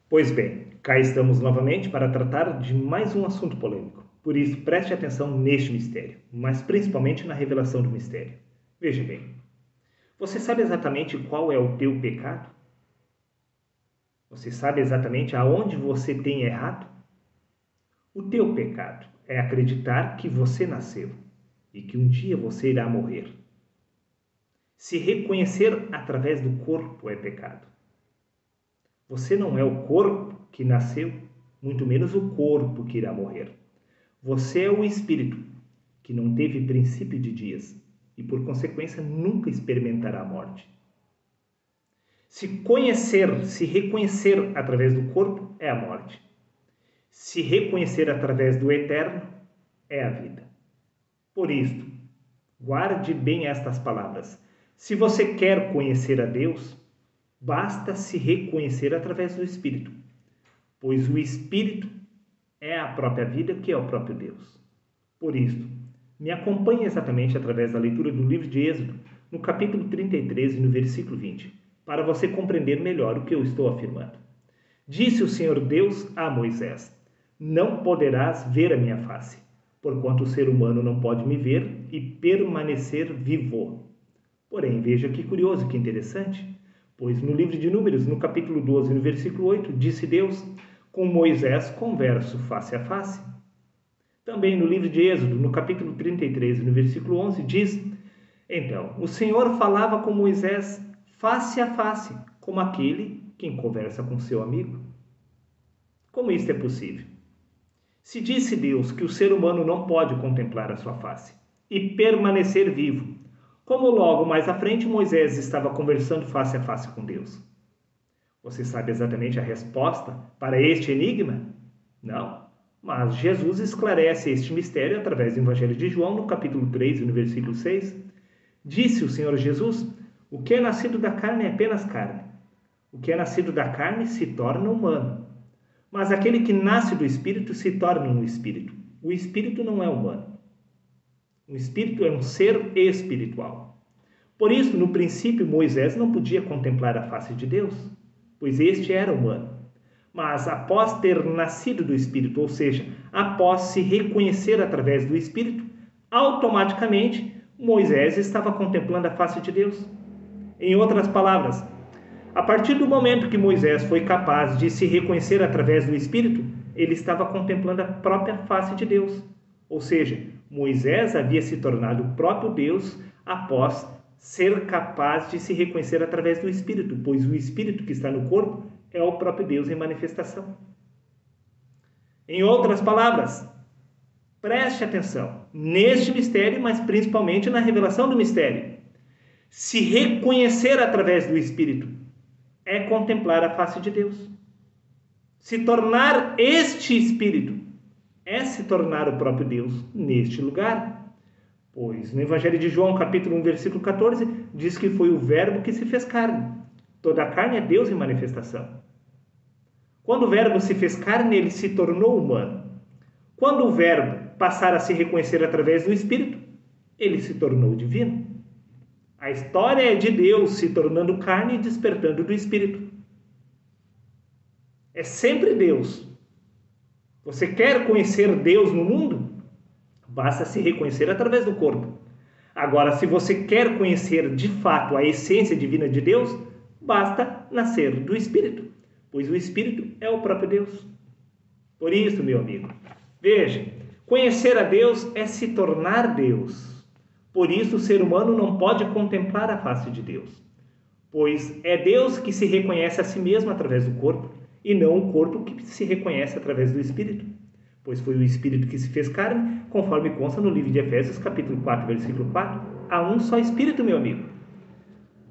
Pois bem, cá estamos novamente para tratar de mais um assunto polêmico. Por isso, preste atenção neste mistério, mas principalmente na revelação do mistério. Veja bem, você sabe exatamente qual é o teu pecado? Você sabe exatamente aonde você tem errado? O teu pecado é acreditar que você nasceu e que um dia você irá morrer. Se reconhecer através do corpo é pecado. Você não é o corpo que nasceu, muito menos o corpo que irá morrer. Você é o espírito que não teve princípio de dias e, por consequência, nunca experimentará a morte. Se reconhecer através do corpo é a morte. Se reconhecer através do eterno é a vida. Por isto, guarde bem estas palavras. Se você quer conhecer a Deus, basta se reconhecer através do Espírito, pois o Espírito é a própria vida, que é o próprio Deus. Por isto, me acompanhe exatamente através da leitura do livro de Êxodo, no capítulo 33 e no versículo 20, para você compreender melhor o que eu estou afirmando. Disse o Senhor Deus a Moisés: Não poderás ver a minha face, porquanto o ser humano não pode me ver e permanecer vivo. Porém, veja que curioso, que interessante, pois no livro de Números, no capítulo 12, no versículo 8, disse Deus: Com Moisés converso face a face. Também no livro de Êxodo, no capítulo 33, no versículo 11, diz: Então, o Senhor falava com Moisés face a face, como aquele quem conversa com seu amigo. Como isto é possível? Se disse Deus que o ser humano não pode contemplar a sua face e permanecer vivo, como logo mais à frente Moisés estava conversando face a face com Deus? Você sabe exatamente a resposta para este enigma? Não. Mas Jesus esclarece este mistério através do Evangelho de João, no capítulo 3, no versículo 6. Disse o Senhor Jesus: O que é nascido da carne é apenas carne. O que é nascido da carne se torna humano. Mas aquele que nasce do Espírito se torna um espírito. O Espírito não é humano. O Espírito é um ser espiritual. Por isso, no princípio, Moisés não podia contemplar a face de Deus, pois este era humano. Mas após ter nascido do Espírito, ou seja, após se reconhecer através do Espírito, automaticamente Moisés estava contemplando a face de Deus. Em outras palavras, a partir do momento que Moisés foi capaz de se reconhecer através do Espírito, ele estava contemplando a própria face de Deus. Ou seja, Moisés havia se tornado o próprio Deus após ser capaz de se reconhecer através do Espírito, pois o Espírito que está no corpo é o próprio Deus em manifestação. Em outras palavras, preste atenção neste mistério, mas principalmente na revelação do mistério. Se reconhecer através do Espírito é contemplar a face de Deus. Se tornar este Espírito é se tornar o próprio Deus neste lugar. Pois no Evangelho de João, capítulo 1, versículo 14, diz que foi o Verbo que se fez carne. Toda a carne é Deus em manifestação. Quando o Verbo se fez carne, ele se tornou humano. Quando o Verbo passar a se reconhecer através do Espírito, ele se tornou divino. A história é de Deus se tornando carne e despertando do Espírito. É sempre Deus. Você quer conhecer Deus no mundo? Basta se reconhecer através do corpo. Agora, se você quer conhecer de fato a essência divina de Deus, basta nascer do Espírito, pois o Espírito é o próprio Deus. Por isso, meu amigo, veja, conhecer a Deus é se tornar Deus. Por isso, o ser humano não pode contemplar a face de Deus, pois é Deus que se reconhece a si mesmo através do corpo, e não o corpo que se reconhece através do Espírito, pois foi o Espírito que se fez carne, conforme consta no livro de Efésios, capítulo 4, versículo 4. Há um só Espírito, meu amigo.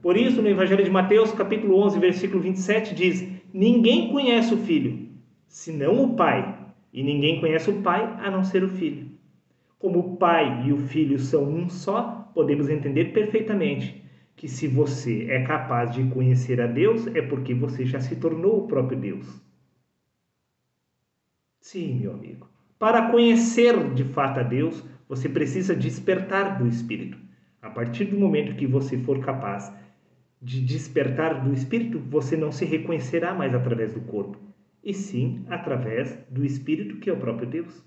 Por isso, no Evangelho de Mateus, capítulo 11, versículo 27, diz: Ninguém conhece o Filho, senão o Pai, e ninguém conhece o Pai, a não ser o Filho. Como o Pai e o Filho são um só, podemos entender perfeitamente que se você é capaz de conhecer a Deus, é porque você já se tornou o próprio Deus. Sim, meu amigo. Para conhecer de fato a Deus, você precisa despertar do Espírito. A partir do momento que você for capaz de despertar do Espírito, você não se reconhecerá mais através do corpo. e sim através do Espírito, que é o próprio Deus.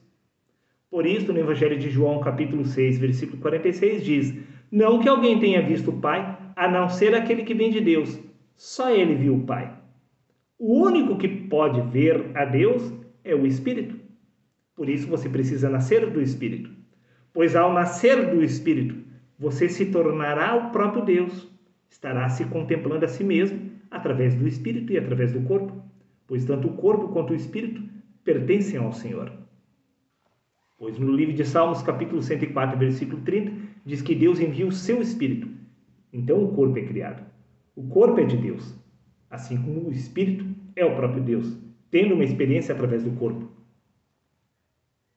Por isso, no Evangelho de João, capítulo 6, versículo 46, diz: não que alguém tenha visto o Pai, a não ser aquele que vem de Deus. Só ele viu o Pai. O único que pode ver a Deus é o Espírito. Por isso você precisa nascer do Espírito. Pois ao nascer do Espírito, você se tornará o próprio Deus. Estará se contemplando a si mesmo através do Espírito e através do corpo. Pois tanto o corpo quanto o Espírito pertencem ao Senhor. Pois no livro de Salmos, capítulo 104, versículo 30, diz que Deus envia o seu Espírito. Então o corpo é criado. O corpo é de Deus, assim como o Espírito é o próprio Deus, tendo uma experiência através do corpo.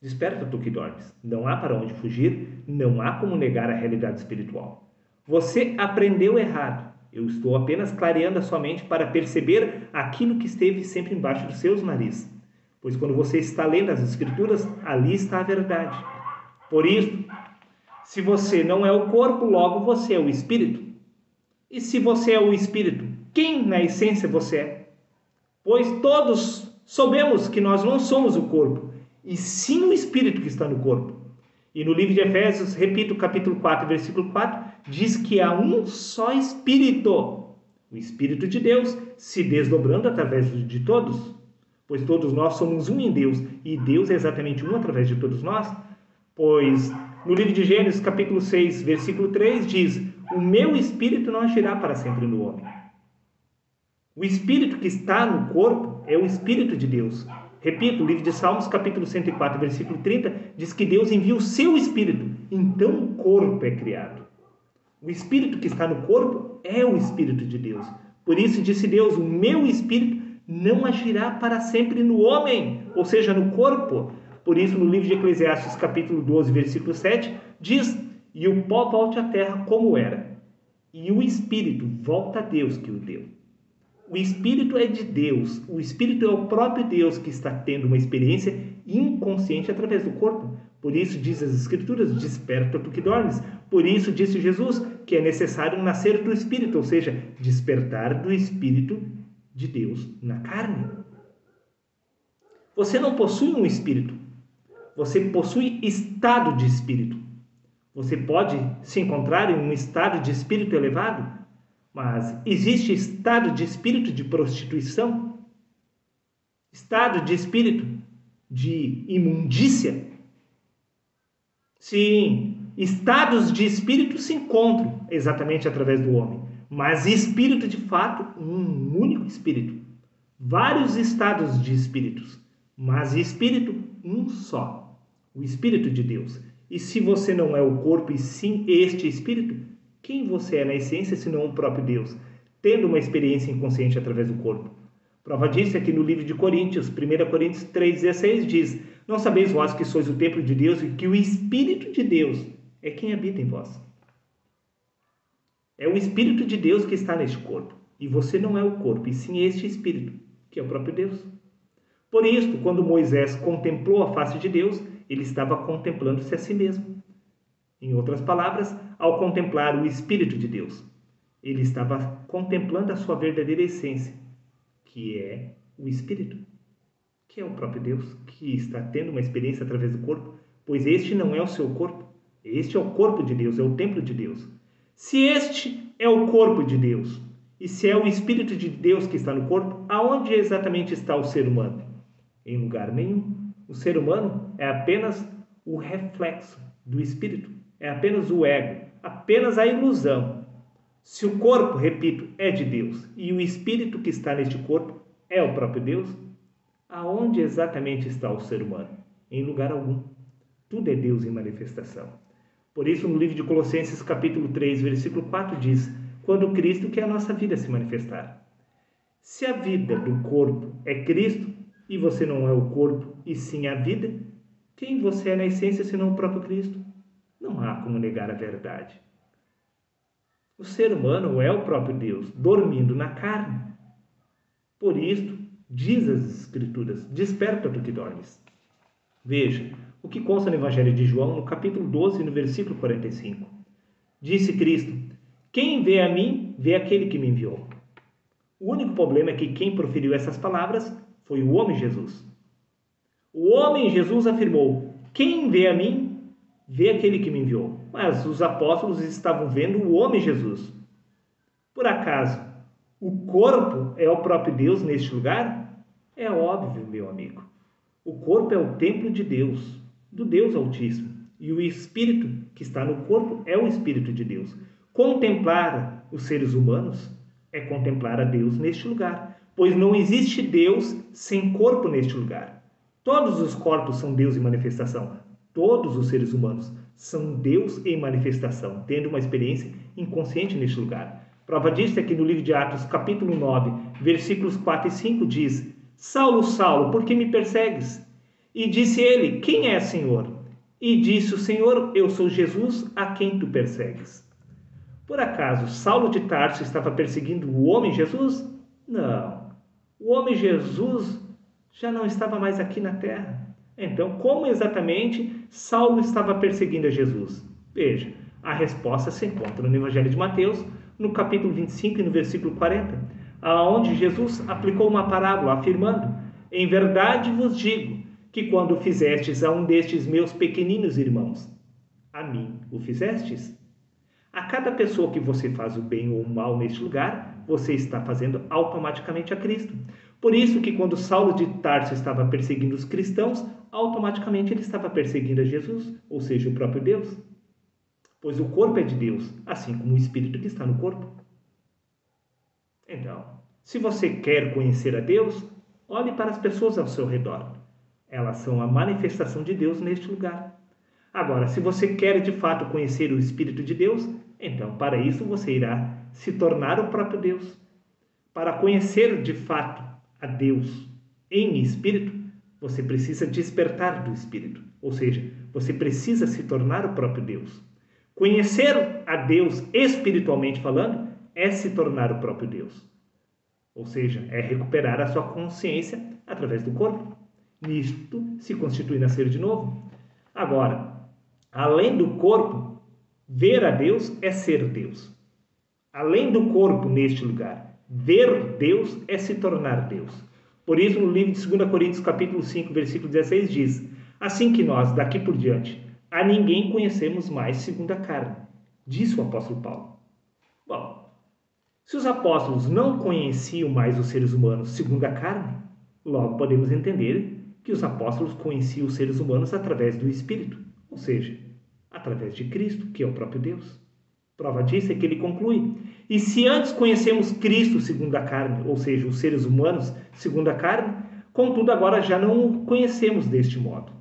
Desperta, tu que dormes. Não há para onde fugir, não há como negar a realidade espiritual. Você aprendeu errado. Eu estou apenas clareando a sua mente para perceber aquilo que esteve sempre embaixo dos seus narizes. Pois quando você está lendo as Escrituras, ali está a verdade. Por isso, se você não é o corpo, logo você é o Espírito. E se você é o Espírito, quem na essência você é? Pois todos soubemos que nós não somos o corpo, e sim o Espírito que está no corpo. E no livro de Efésios, repito, capítulo 4, versículo 4, diz que há um só Espírito, o Espírito de Deus, se desdobrando através de todos. Pois todos nós somos um em Deus, e Deus é exatamente um através de todos nós. Pois no livro de Gênesis, capítulo 6, versículo 3, diz: o meu Espírito não agirá para sempre no homem. O Espírito que está no corpo é o Espírito de Deus. Repito, o livro de Salmos, capítulo 104, versículo 30, diz que Deus envia o seu Espírito. Então o corpo é criado. O Espírito que está no corpo é o Espírito de Deus. Por isso disse Deus: o meu Espírito não agirá para sempre no homem, ou seja, no corpo. Por isso, no livro de Eclesiastes, capítulo 12, versículo 7, diz: e o pó volte à terra como era, e o Espírito volta a Deus que o deu. O Espírito é de Deus, o Espírito é o próprio Deus que está tendo uma experiência inconsciente através do corpo. Por isso diz as Escrituras: desperta tu que dormes. Por isso disse Jesus que é necessário nascer do Espírito, ou seja, despertar do Espírito de Deus na carne. Você não possui um espírito, você possui estado de espírito. Você pode se encontrar em um estado de espírito elevado, mas existe estado de espírito de prostituição, estado de espírito de imundícia. Sim, estados de espírito se encontram exatamente através do homem, mas espírito de fato, um único espírito. Vários estados de espíritos, mas espírito um só, o Espírito de Deus. E se você não é o corpo e sim este espírito, quem você é na essência senão o próprio Deus, tendo uma experiência inconsciente através do corpo? Prova disso é que no livro de Coríntios, 1 Coríntios 3,16 diz: não sabeis vós que sois o templo de Deus e que o Espírito de Deus é quem habita em vós. É o Espírito de Deus que está neste corpo, e você não é o corpo, e sim este Espírito, que é o próprio Deus. Por isso, quando Moisés contemplou a face de Deus, ele estava contemplando-se a si mesmo. Em outras palavras, ao contemplar o Espírito de Deus, ele estava contemplando a sua verdadeira essência, que é o Espírito, que é o próprio Deus, que está tendo uma experiência através do corpo, pois este não é o seu corpo, este é o corpo de Deus, é o templo de Deus. Se este é o corpo de Deus, e se é o Espírito de Deus que está no corpo, aonde exatamente está o ser humano? Em lugar nenhum. O ser humano é apenas o reflexo do Espírito, é apenas o ego, apenas a ilusão. Se o corpo, repito, é de Deus e o Espírito que está neste corpo é o próprio Deus, aonde exatamente está o ser humano? Em lugar algum. Tudo é Deus em manifestação. Por isso, no livro de Colossenses, capítulo 3, versículo 4, diz: quando Cristo quer a nossa vida se manifestar. Se a vida do corpo é Cristo, e você não é o corpo e sim a vida, quem você é na essência senão o próprio Cristo? Não há como negar a verdade. O ser humano é o próprio Deus, dormindo na carne. Por isso, diz as Escrituras: desperta tu que dormes. Veja o que consta no Evangelho de João, no capítulo 12, no versículo 45. Disse Cristo: quem vê a mim, vê aquele que me enviou. O único problema é que quem proferiu essas palavras Foi o homem Jesus. O homem Jesus afirmou: quem vê a mim, vê aquele que me enviou. Mas os apóstolos estavam vendo o homem Jesus. Por acaso, o corpo é o próprio Deus neste lugar? É óbvio, meu amigo. O corpo é o templo de Deus, do Deus Altíssimo. E o espírito que está no corpo é o Espírito de Deus. Contemplar os seres humanos é contemplar a Deus neste lugar, pois não existe Deus sem corpo neste lugar. Todos os corpos são Deus em manifestação. Todos os seres humanos são Deus em manifestação, tendo uma experiência inconsciente neste lugar. Prova disso é que no livro de Atos, capítulo 9, versículos 4 e 5 diz: Saulo, Saulo, por que me persegues? E disse ele: quem é, Senhor? E disse o Senhor: eu sou Jesus, a quem tu persegues. Por acaso Saulo de Tarso estava perseguindo o homem Jesus? Não. O homem Jesus já não estava mais aqui na terra. Então, como exatamente Saulo estava perseguindo a Jesus? Veja, a resposta se encontra no Evangelho de Mateus, no capítulo 25 e no versículo 40, aonde Jesus aplicou uma parábola, afirmando: em verdade vos digo, que quando fizestes a um destes meus pequeninos irmãos, a mim o fizestes. A cada pessoa que você faz o bem ou o mal neste lugar, você está fazendo automaticamente a Cristo. Por isso que quando Saulo de Tarso estava perseguindo os cristãos, automaticamente ele estava perseguindo a Jesus, ou seja, o próprio Deus. Pois o corpo é de Deus, assim como o Espírito que está no corpo. Então, se você quer conhecer a Deus, olhe para as pessoas ao seu redor. Elas são a manifestação de Deus neste lugar. Agora, se você quer de fato conhecer o Espírito de Deus, então para isso você irá se tornar o próprio Deus. Para conhecer de fato a Deus em Espírito, você precisa despertar do Espírito, ou seja, você precisa se tornar o próprio Deus. Conhecer a Deus espiritualmente falando é se tornar o próprio Deus, ou seja, é recuperar a sua consciência através do corpo. Nisto se constitui nascer de novo. Agora, além do corpo, ver a Deus é ser Deus. Além do corpo neste lugar, ver Deus é se tornar Deus. Por isso, no livro de 2 Coríntios, capítulo 5, versículo 16, diz: assim que nós, daqui por diante, a ninguém conhecemos mais segundo a carne. Disse o apóstolo Paulo. Bom, se os apóstolos não conheciam mais os seres humanos segundo a carne, logo podemos entender que os apóstolos conheciam os seres humanos através do Espírito, ou seja, através de Cristo, que é o próprio Deus. Prova disso é que ele conclui: e se antes conhecemos Cristo segundo a carne, ou seja, os seres humanos segundo a carne, contudo agora já não o conhecemos deste modo.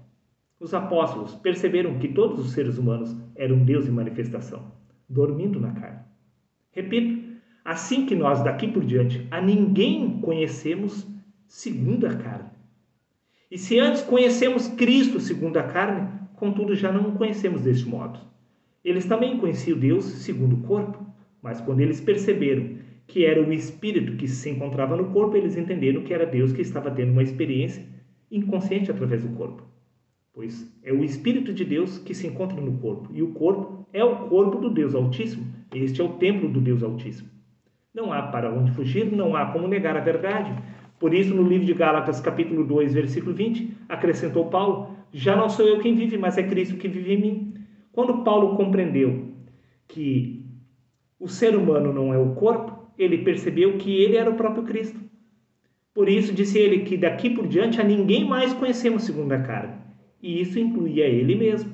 Os apóstolos perceberam que todos os seres humanos eram Deus em manifestação, dormindo na carne. Repito, assim que nós daqui por diante a ninguém conhecemos segundo a carne. E se antes conhecemos Cristo segundo a carne, contudo já não o conhecemos deste modo. Eles também conheciam Deus segundo o corpo, mas quando eles perceberam que era o Espírito que se encontrava no corpo, eles entenderam que era Deus que estava tendo uma experiência inconsciente através do corpo. Pois é o Espírito de Deus que se encontra no corpo, e o corpo é o corpo do Deus Altíssimo. Este é o templo do Deus Altíssimo. Não há para onde fugir, não há como negar a verdade. Por isso, no livro de Gálatas, capítulo 2, versículo 20, acrescentou Paulo: já não sou eu quem vive, mas é Cristo que vive em mim. Quando Paulo compreendeu que o ser humano não é o corpo, ele percebeu que ele era o próprio Cristo. Por isso, disse ele que daqui por diante a ninguém mais conhecemos segundo a carne. E isso incluía ele mesmo.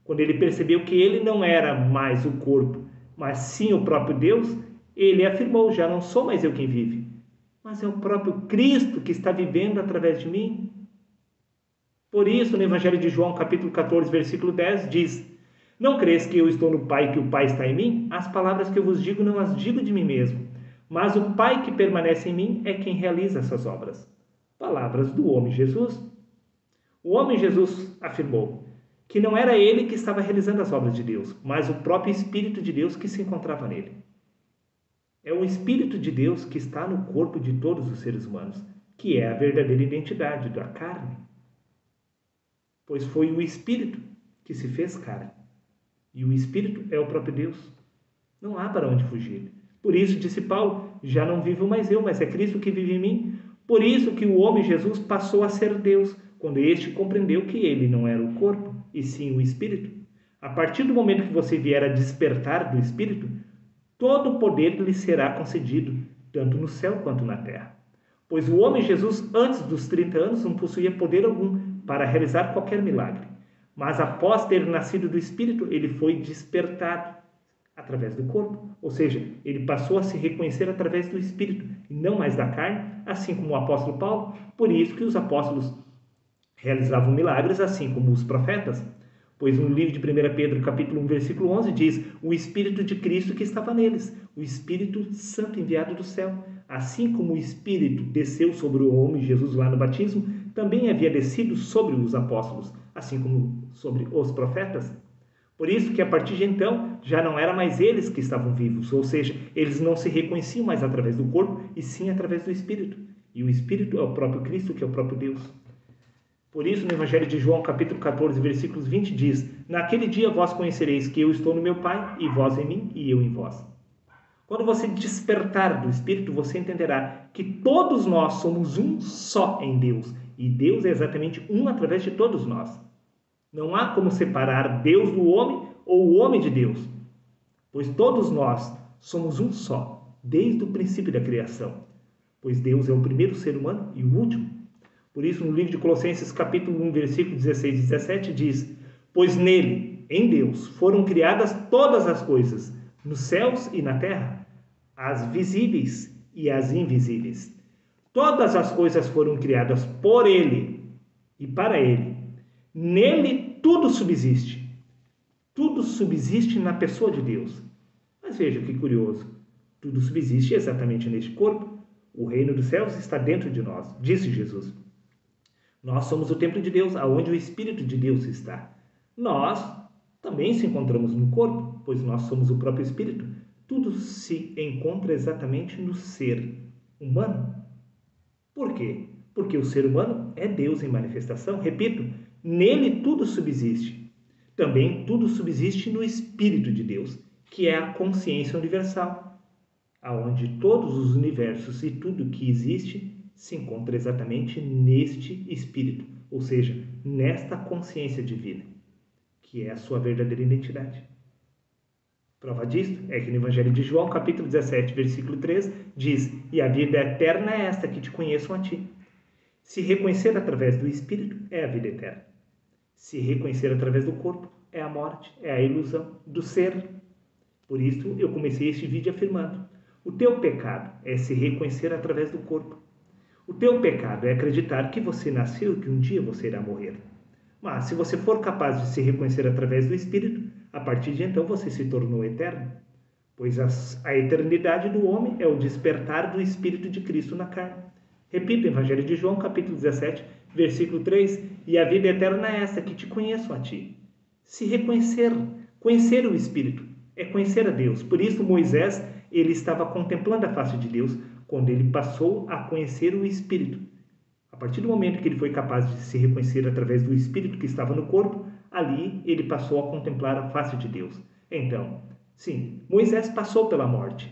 Quando ele percebeu que ele não era mais o corpo, mas sim o próprio Deus, ele afirmou: já não sou mais eu quem vive, mas é o próprio Cristo que está vivendo através de mim. Por isso, no Evangelho de João, capítulo 14, versículo 10, diz: não crês que eu estou no Pai e que o Pai está em mim? As palavras que eu vos digo não as digo de mim mesmo, mas o Pai que permanece em mim é quem realiza essas obras. Palavras do homem Jesus. O homem Jesus afirmou que não era ele que estava realizando as obras de Deus, mas o próprio Espírito de Deus que se encontrava nele. É o Espírito de Deus que está no corpo de todos os seres humanos, que é a verdadeira identidade da carne. Pois foi o Espírito que se fez carne. E o Espírito é o próprio Deus. Não há para onde fugir. Por isso, disse Paulo: já não vivo mais eu, mas é Cristo que vive em mim. Por isso que o homem Jesus passou a ser Deus, quando este compreendeu que ele não era o corpo, e sim o Espírito. A partir do momento que você vier a despertar do Espírito, todo o poder lhe será concedido, tanto no céu quanto na terra. Pois o homem Jesus, antes dos 30 anos, não possuía poder algum para realizar qualquer milagre. Mas após ter nascido do Espírito, ele foi despertado através do corpo. Ou seja, ele passou a se reconhecer através do Espírito, e não mais da carne, assim como o apóstolo Paulo. Por isso que os apóstolos realizavam milagres, assim como os profetas. Pois no livro de 1 Pedro, capítulo 1, versículo 11, diz: o Espírito de Cristo que estava neles, o Espírito Santo enviado do céu. Assim como o Espírito desceu sobre o homem Jesus lá no batismo, também havia descido sobre os apóstolos, assim como sobre os profetas. Por isso que a partir de então, já não era mais eles que estavam vivos, ou seja, eles não se reconheciam mais através do corpo, e sim através do Espírito. E o Espírito é o próprio Cristo, que é o próprio Deus. Por isso, no Evangelho de João, capítulo 14, versículos 20, diz: naquele dia vós conhecereis que eu estou no meu Pai, e vós em mim, e eu em vós. Quando você despertar do Espírito, você entenderá que todos nós somos um só em Deus, e Deus é exatamente um através de todos nós. Não há como separar Deus do homem ou o homem de Deus, pois todos nós somos um só, desde o princípio da criação, pois Deus é o primeiro ser humano e o último. Por isso, no livro de Colossenses, capítulo 1, versículo 16 e 17, diz: pois nele, em Deus, foram criadas todas as coisas, nos céus e na terra, as visíveis e as invisíveis. Todas as coisas foram criadas por ele e para ele. Nele tudo subsiste. Tudo subsiste na pessoa de Deus. Mas veja que curioso. Tudo subsiste exatamente neste corpo. O reino dos céus está dentro de nós, disse Jesus. Nós somos o templo de Deus, aonde o Espírito de Deus está. Nós também se encontramos no corpo, pois nós somos o próprio Espírito. Tudo se encontra exatamente no ser humano. Por quê? Porque o ser humano é Deus em manifestação. Repito, nele tudo subsiste. Também tudo subsiste no Espírito de Deus, que é a consciência universal, aonde todos os universos e tudo que existe se encontra exatamente neste Espírito, ou seja, nesta consciência divina, que é a sua verdadeira identidade. Prova disto é que no Evangelho de João, capítulo 17, versículo 3, diz: e a vida eterna é esta, que te conheçam a ti. Se reconhecer através do Espírito é a vida eterna. Se reconhecer através do corpo é a morte, é a ilusão do ser. Por isso eu comecei este vídeo afirmando: o teu pecado é se reconhecer através do corpo. O teu pecado é acreditar que você nasceu e que um dia você irá morrer. Mas se você for capaz de se reconhecer através do Espírito, a partir de então você se tornou eterno. Pois a eternidade do homem é o despertar do Espírito de Cristo na carne. Repito, Evangelho de João, capítulo 17, versículo 3, e a vida eterna é esta, que te conheço a ti. Se reconhecer, conhecer o Espírito, é conhecer a Deus. Por isso Moisés, ele estava contemplando a face de Deus, quando ele passou a conhecer o Espírito. A partir do momento que ele foi capaz de se reconhecer através do Espírito que estava no corpo, ali ele passou a contemplar a face de Deus. Então, sim, Moisés passou pela morte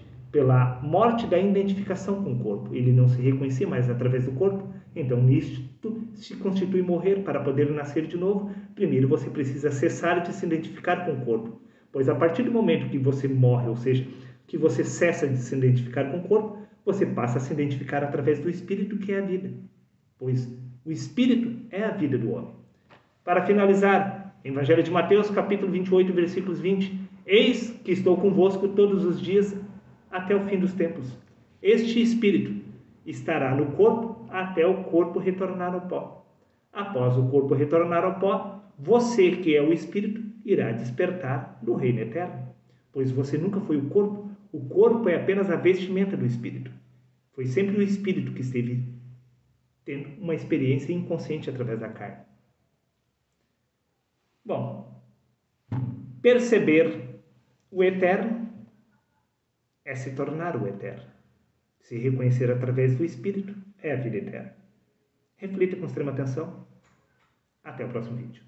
da identificação com o corpo. Ele não se reconhecia mais através do corpo, então nisto se constitui morrer. Para poder nascer de novo, primeiro você precisa cessar de se identificar com o corpo, pois a partir do momento que você morre, ou seja, que você cessa de se identificar com o corpo, você passa a se identificar através do Espírito, que é a vida, pois o Espírito é a vida do homem. Para finalizar, Evangelho de Mateus, capítulo 28, versículos 20, eis que estou convosco todos os dias até o fim dos tempos. Este Espírito estará no corpo até o corpo retornar ao pó. Após o corpo retornar ao pó, você, que é o Espírito, irá despertar no reino eterno, pois você nunca foi o corpo. O corpo é apenas a vestimenta do Espírito. Foi sempre o Espírito que esteve tendo uma experiência inconsciente através da carne. Bom, perceber o eterno é se tornar o eterno. Se reconhecer através do Espírito é a vida eterna. Reflita com extrema atenção. Até o próximo vídeo.